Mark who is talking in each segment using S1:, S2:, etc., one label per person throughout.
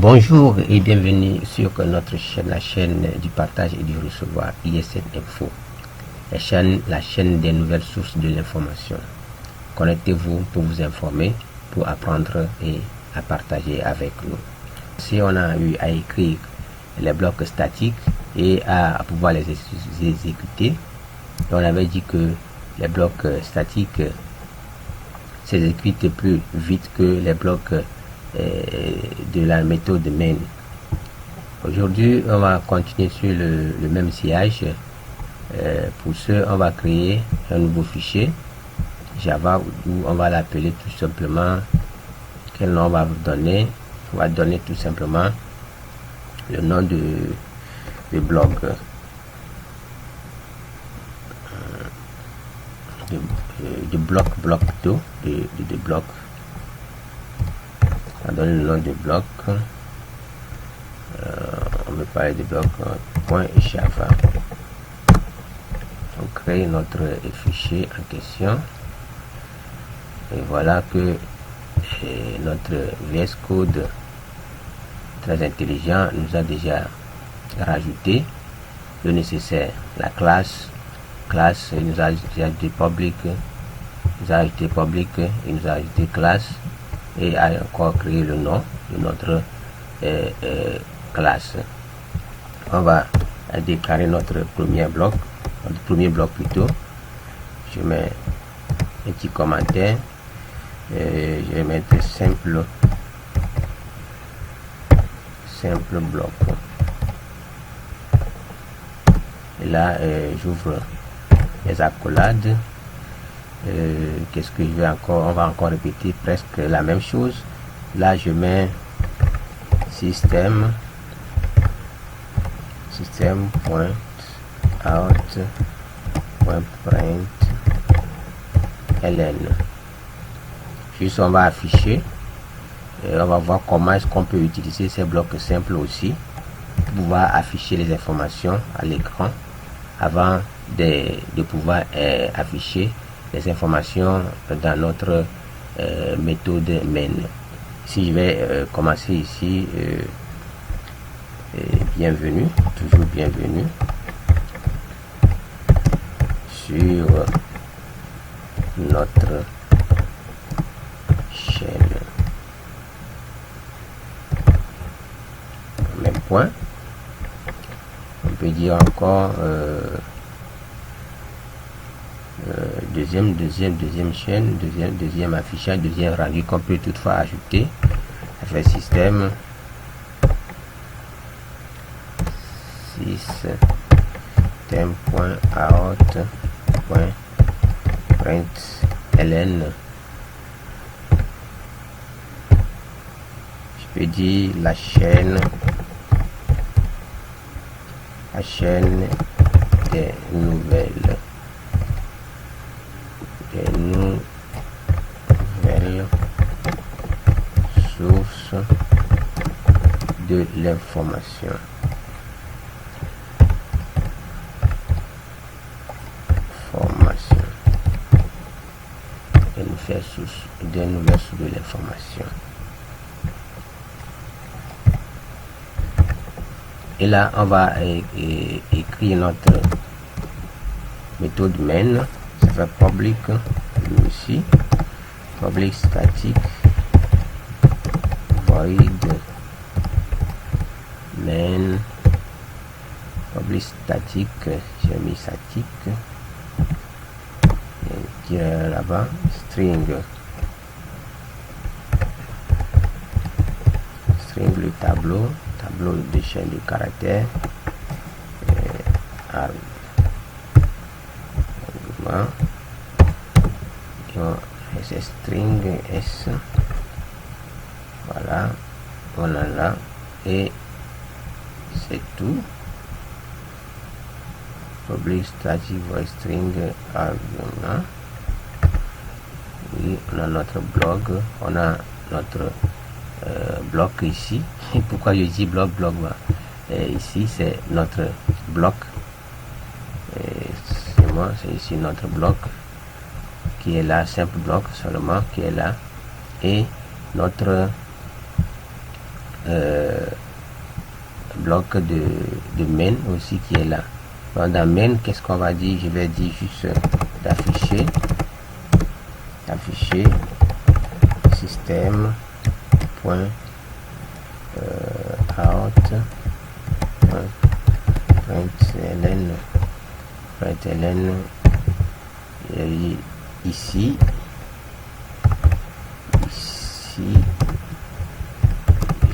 S1: Bonjour et bienvenue sur notre chaîne, la chaîne du partage et du recevoir ISN Info, la chaîne des nouvelles sources de l'information. Connectez-vous pour vous informer, pour apprendre et à partager avec nous. Si on a eu à écrire les blocs statiques et à pouvoir les exécuter, on avait dit que les blocs statiques s'exécutent plus vite que les blocs de la méthode main. Aujourd'hui, on va continuer sur le même sillage. Pour ce, on va créer un nouveau fichier Java où on va l'appeler tout simplement, quel nom on va donner? On va donner tout simplement le nom de blog. De bloc plutôt, de bloc. On va donner le nom de bloc. On va parler de bloc .java. On crée notre fichier en question. Et voilà que notre VS Code très intelligent nous a déjà rajouté le nécessaire. La classe, il nous a ajouté public, il nous a ajouté classe et a encore créé le nom de notre classe. On va déclarer notre premier bloc plutôt. Je mets un petit commentaire. Je vais mettre simple bloc. Et là, j'ouvre les accolades. Qu'est-ce que je vais encore? On va encore répéter presque la même chose. Là, je mets système.out.println. Juste on va afficher et on va voir comment est-ce qu'on peut utiliser ces blocs simples aussi pour pouvoir afficher les informations à l'écran avant de pouvoir afficher les informations dans notre méthode main. Si je vais commencer ici, bienvenue, toujours bienvenue sur notre chaîne. Même point. On peut dire encore deuxième chaîne, deuxième affichage, deuxième rendu qu'on peut toutefois ajouter. Avec système système.out.println. Je peux dire la chaîne des nouvelles sources de l'information. Des nouvelles sources de l'information. Et là, on va écrire notre méthode main. Ça fait public ici, public statique void main, public statique, j'ai mis statique, là-bas, string le tableau de chaîne de caractères, argument, et string s, voilà, on a là, et c'est tout. Public static void string argument. Oui, on a notre blog, on a notre bloc ici. Pourquoi je dis bloc? Ici c'est notre bloc. C'est ici notre bloc qui est là, simple bloc seulement qui est là, et notre bloc de main aussi qui est là. Donc, dans main, qu'est-ce qu'on va dire? Je vais dire juste d'afficher système point out println ici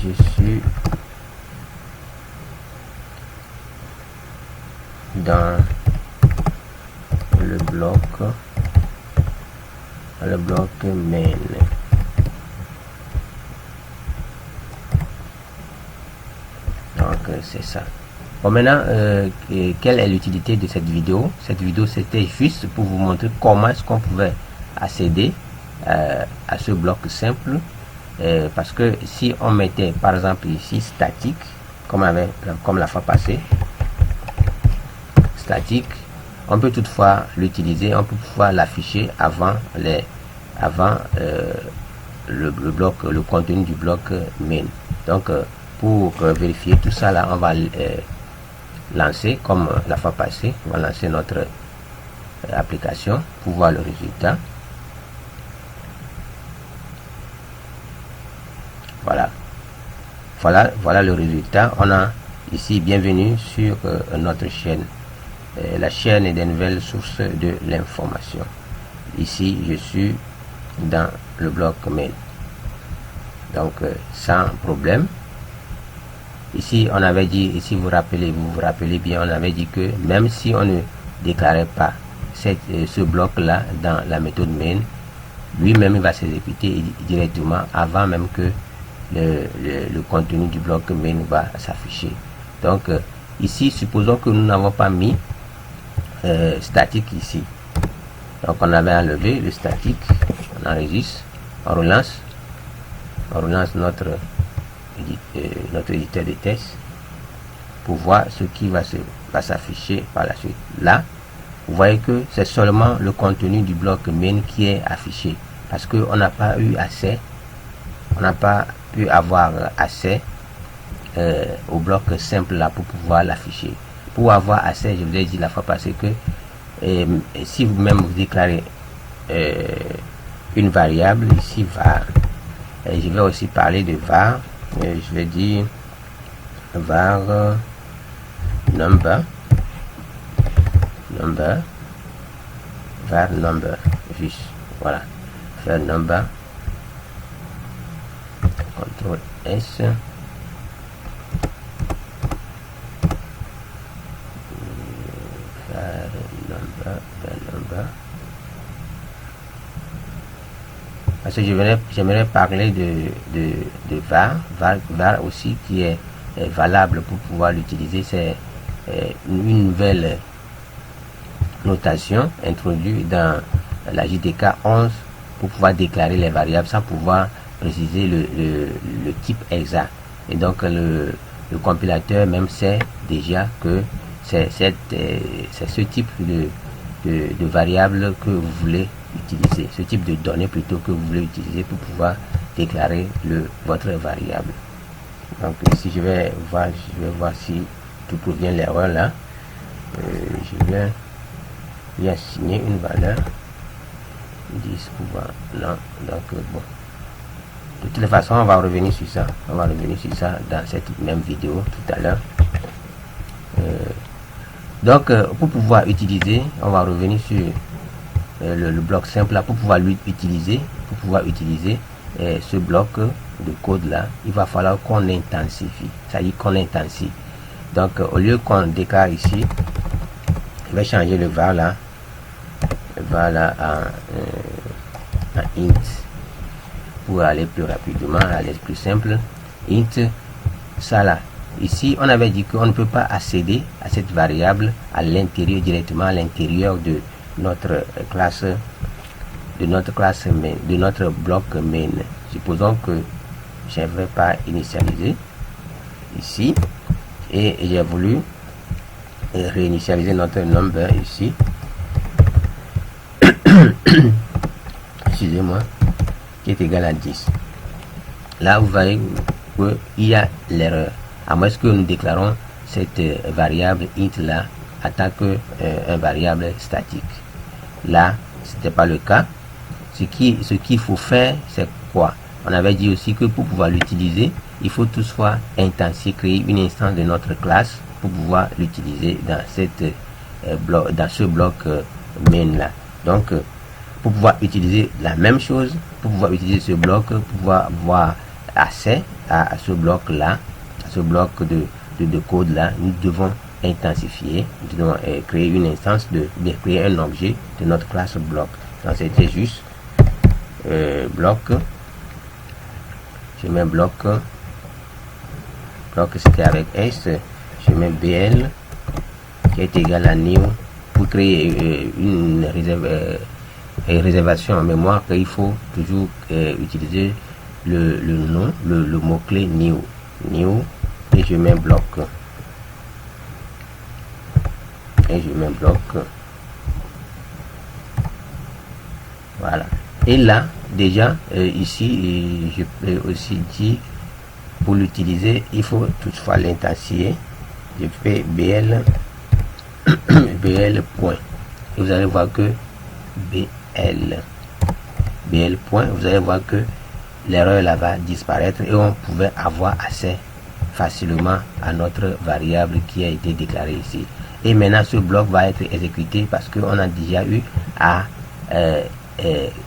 S1: je suis dans le bloc main. Donc c'est ça. Bon, maintenant quelle est l'utilité de cette vidéo? Cette vidéo, c'était juste pour vous montrer comment est-ce qu'on pouvait accéder à ce bloc simple, parce que si on mettait par exemple ici statique comme la fois passée, statique, on peut toutefois l'utiliser, on peut pouvoir l'afficher avant le bloc, le contenu du bloc main. Donc pour vérifier tout ça là, on va lancer comme la fois passée, on va lancer notre application pour voir le résultat. Voilà le résultat. On a ici bienvenue sur notre chaîne, la chaîne des nouvelles sources de l'information. Ici je suis dans le bloc main, donc sans problème. Ici on avait dit, ici vous vous rappelez bien, on avait dit que même si on ne déclarait pas ce bloc là dans la méthode main, lui-même il va s'exécuter directement avant même que le contenu du bloc main va s'afficher. Donc ici, supposons que nous n'avons pas mis statique ici. Donc on avait enlevé le statique, on enregistre, on relance notre éditeur de test pour voir ce qui va s'afficher par la suite. Là, vous voyez que c'est seulement le contenu du bloc main qui est affiché, parce que on n'a pas eu accès, on n'a pas pu avoir accès au bloc simple là pour pouvoir l'afficher. Pour avoir accès, je vous ai dit la fois passée que si vous-même vous déclarez une variable ici var, et je vais aussi parler de var, je vais dire var number, var number, juste voilà, var number, CTRL S, number. Parce que j'aimerais parler de var aussi, qui est valable pour pouvoir l'utiliser. C'est une nouvelle notation introduite dans la JDK 11 pour pouvoir déclarer les variables sans pouvoir préciser le type exact. Et donc le compilateur même sait déjà que c'est ce type de variable que vous voulez utiliser, ce type de données plutôt que vous voulez utiliser pour pouvoir déclarer votre variable. Donc ici je vais voir si tout provient l'erreur là. Je vais y assigner une valeur 10 pouvoir non. Donc bon, de toute façon on va revenir sur ça, dans cette même vidéo tout à l'heure. Donc pour pouvoir utiliser, on va revenir sur le bloc simple là. Pour pouvoir utiliser ce bloc de code là, il va falloir qu'on intensifie, c'est-à-dire qu'on intensifie. Donc au lieu qu'on déclare ici, je vais changer le var là en int pour aller plus rapidement, aller plus simple. Int ça là. Ici, on avait dit qu'on ne peut pas accéder à cette variable à l'intérieur, directement à l'intérieur de notre classe main, de notre bloc main. Supposons que je ne vais pas initialiser ici et j'ai voulu réinitialiser notre number ici. Excusez-moi, qui est égal à 10. Là, vous voyez qu'il y a l'erreur. À moins que nous déclarons cette variable int là en tant que un variable statique. Là, ce n'était pas le cas. Ce qu'il faut faire, c'est quoi? On avait dit aussi que pour pouvoir l'utiliser, il faut toutefois créer une instance de notre classe pour pouvoir l'utiliser dans ce bloc main là. Donc, pour pouvoir utiliser la même chose, pour pouvoir utiliser ce bloc, pour pouvoir avoir accès à ce bloc là, à ce bloc de code là, nous devons intensifier, nous devons créer une instance créer un objet de notre classe bloc. Donc c'était juste bloc, je mets bloc c'était avec S, je mets BL qui est égal à new pour créer une réservation en mémoire qu'il faut toujours utiliser le nom, le mot-clé new et je mets bloc voilà. Et là déjà ici je peux aussi dire pour l'utiliser il faut toutefois l'intensifier. Je fais BL point et vous allez voir que BL point, vous allez voir que l'erreur là va disparaître et on pouvait avoir accès facilement à notre variable qui a été déclarée ici. Et maintenant ce bloc va être exécuté parce qu'on a déjà eu à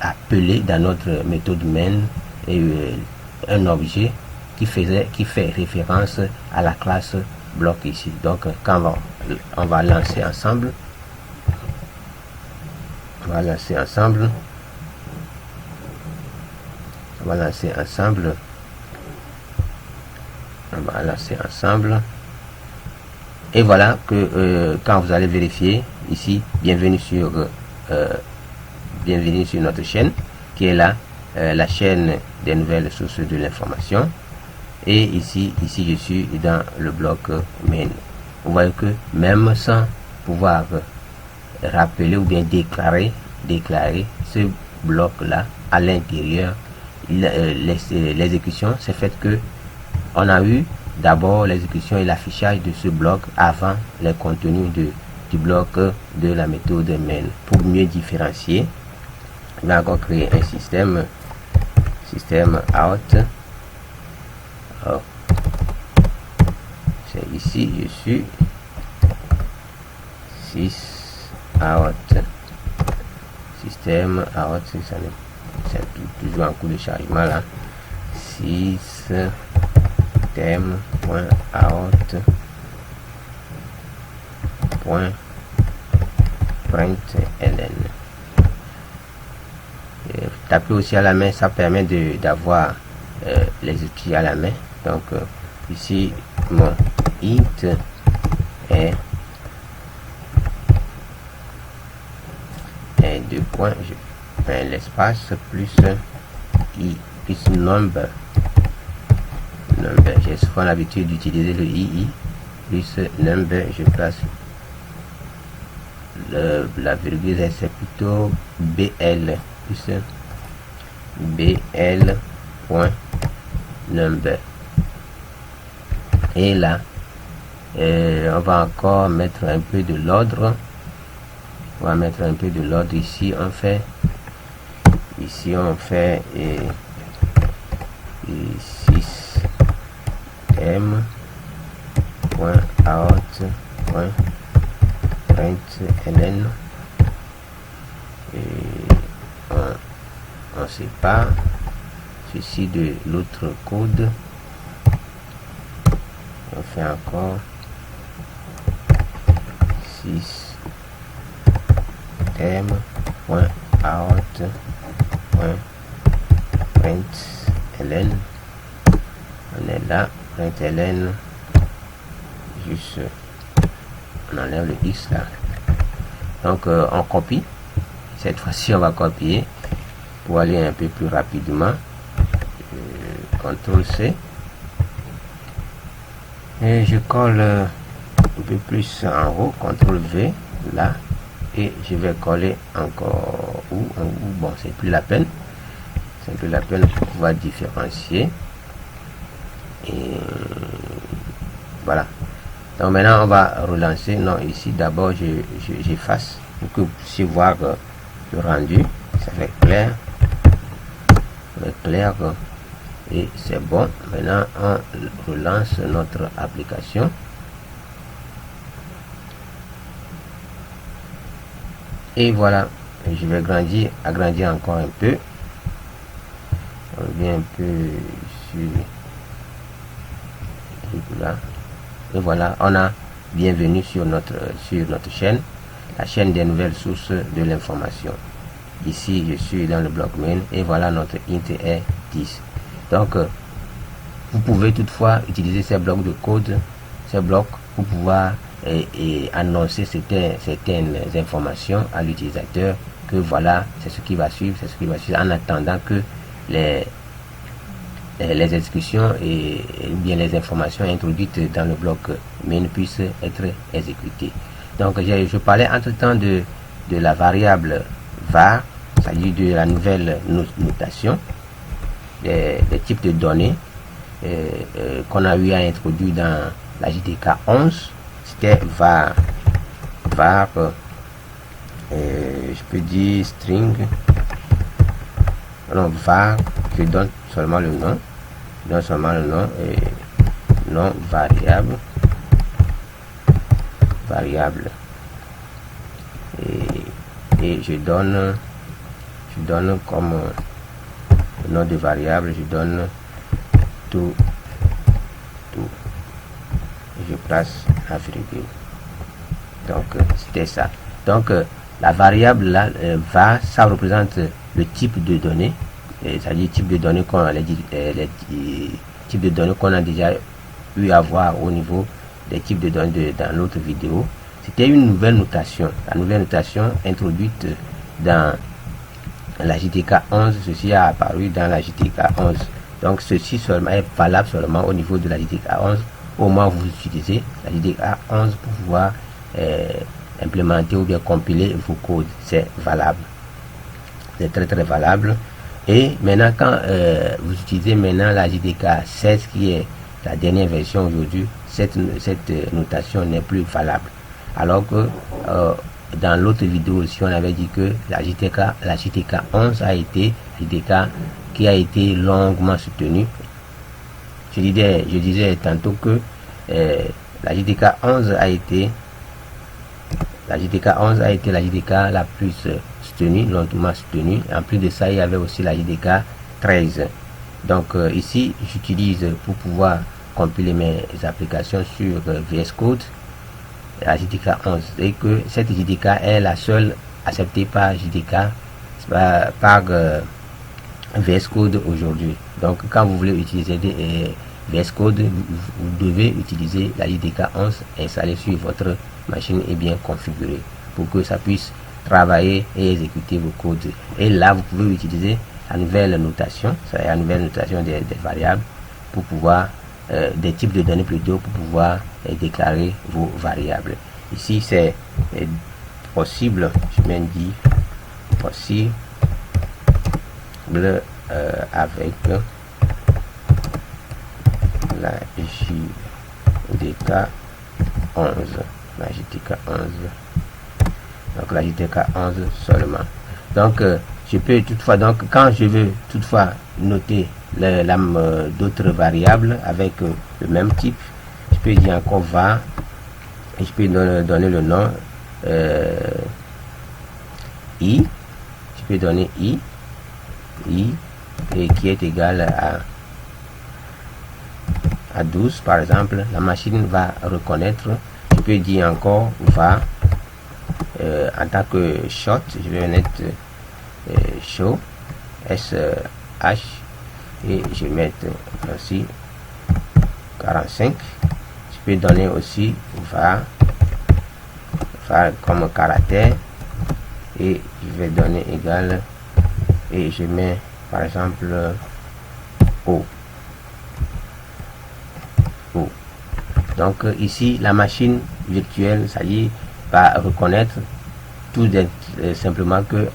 S1: appeler dans notre méthode main un objet qui fait référence à la classe bloc ici. Donc quand on va lancer ensemble, on va lancer ensemble et voilà que quand vous allez vérifier ici, bienvenue sur notre chaîne qui est là, la chaîne des nouvelles sources de l'information. Et ici je suis dans le bloc main. Vous voyez que même sans pouvoir rappeler ou bien déclarer ce bloc là à l'intérieur, l'exécution c'est fait que on a eu d'abord l'exécution et l'affichage de ce bloc avant les contenus du bloc de la méthode main. Pour mieux différencier, on va encore créer un système out. Oh. C'est ici je suis 6 out système out, c'est toujours en cours de chargement là. 6 système.out .println. Taper aussi à la main, ça permet d'avoir les outils à la main. Donc ici mon int est 2 points, je mets l'espace plus i plus number. J'ai souvent l'habitude d'utiliser le ii plus number, je place la virgule, c'est plutôt bl plus bl point number. Et là on va encore mettre un peu de l'ordre. On va mettre un peu de l'ordre ici. On fait 6 m.out.println et on sépare ceci de l'autre code. On fait encore 6 m.out.println. On est là, println, juste on enlève le x là. Donc on copie. Cette fois-ci on va copier pour aller un peu plus rapidement. CTRL C et je colle un peu plus en haut, CTRL V là, et je vais coller encore où bon, c'est plus la peine pour pouvoir différencier. Et voilà. Donc maintenant on va relancer. Non, ici d'abord j'efface pour que vous puissiez voir le rendu. Ça fait clair. Et c'est bon. Maintenant on relance notre application. Et voilà, je vais agrandir encore un peu. On revient un peu sur là. Et voilà, on a bienvenue sur notre chaîne, la chaîne des nouvelles sources de l'information. Ici, je suis dans le bloc main et voilà notre int est 10. Donc, vous pouvez toutefois utiliser ces blocs de code, ces blocs pour pouvoir annoncer certaines informations à l'utilisateur que voilà, c'est ce qui va suivre, en attendant que les exécutions et bien les informations introduites dans le bloc main puissent être exécutées. Donc je parlais entre temps de la variable var, c'est-à-dire de la nouvelle notation des types de données qu'on a eu à introduire dans la JDK 11. C'était var, je peux dire string, non, var, je donne seulement le nom, et non variable, et je donne comme nom de variable, je donne tout, je place la virgule. Donc c'était ça. Donc la variable là va, ça représente le type de données, c'est-à-dire type de données qu'on types de données qu'on a déjà eu à voir au niveau des types de données dans l'autre vidéo. C'était une nouvelle notation, la nouvelle notation introduite dans la JDK 11. Ceci a apparu dans la JDK 11. Donc ceci seulement est valable seulement au niveau de la JDK 11 au moment où vous utilisez la JDK 11 pour pouvoir implémenter ou bien compiler vos codes. C'est valable, c'est très valable. Et maintenant quand vous utilisez maintenant la JDK 16 qui est la dernière version aujourd'hui, cette notation n'est plus valable, alors que dans l'autre vidéo aussi on avait dit que la JDK 11 a été JDK qui a été longuement soutenue. Je disais tantôt que la JDK 11 a été la JDK la plus soutenue, longuement soutenue. En plus de ça, il y avait aussi la JDK 13. Donc ici, j'utilise pour pouvoir compiler mes applications sur VS Code la JDK 11, et que cette JDK est la seule acceptée par VS Code aujourd'hui. Donc quand vous voulez utiliser des VS Code, vous devez utiliser la JDK 11 installée sur votre machine et bien configurée pour que ça puisse travailler et exécuter vos codes. Et là, vous pouvez utiliser la nouvelle notation, c'est la nouvelle notation des variables pour pouvoir des types de données plutôt, pour pouvoir déclarer vos variables. Ici, c'est possible, je m'en dis possible avec la JDK 11, la JDK 11, donc la JDK 11 seulement. Donc je peux toutefois, donc quand je veux toutefois noter d'autres variables avec le même type, je peux dire encore var, et je peux donner le nom i, je peux donner i et qui est égal à 12 par exemple. La machine va reconnaître. Je peux dire encore var en tant que short, je vais mettre show sh et je vais mettre aussi 45. Je peux donner aussi var comme caractère et je vais donner égal, et je mets par exemple O. Donc ici la machine virtuelle, ça y est, va reconnaître tout simplement que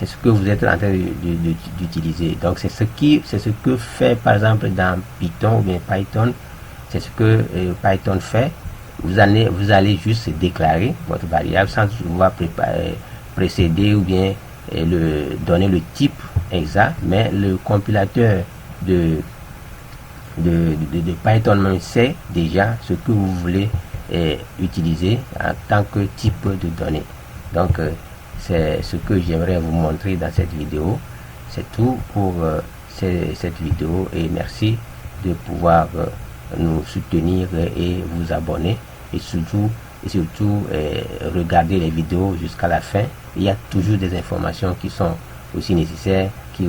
S1: c'est ce que vous êtes en train d'utiliser. Donc c'est ce que fait par exemple dans Python ou bien Python, c'est ce que Python fait. Vous allez juste déclarer votre variable sans pouvoir précéder ou bien donner le type exact, mais le compilateur de Python même sait déjà ce que vous voulez utiliser en tant que type de données. Donc c'est ce que j'aimerais vous montrer dans cette vidéo. C'est tout pour cette vidéo et merci de pouvoir nous soutenir et vous abonner et surtout regarder les vidéos jusqu'à la fin. Il y a toujours des informations qui sont aussi nécessaires, qui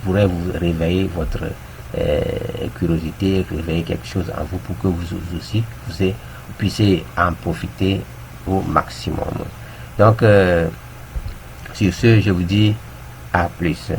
S1: pourraient vous réveiller votre curiosité, réveiller quelque chose en vous pour que vous aussi vous puissiez en profiter au maximum. Donc sur ce, je vous dis à plus.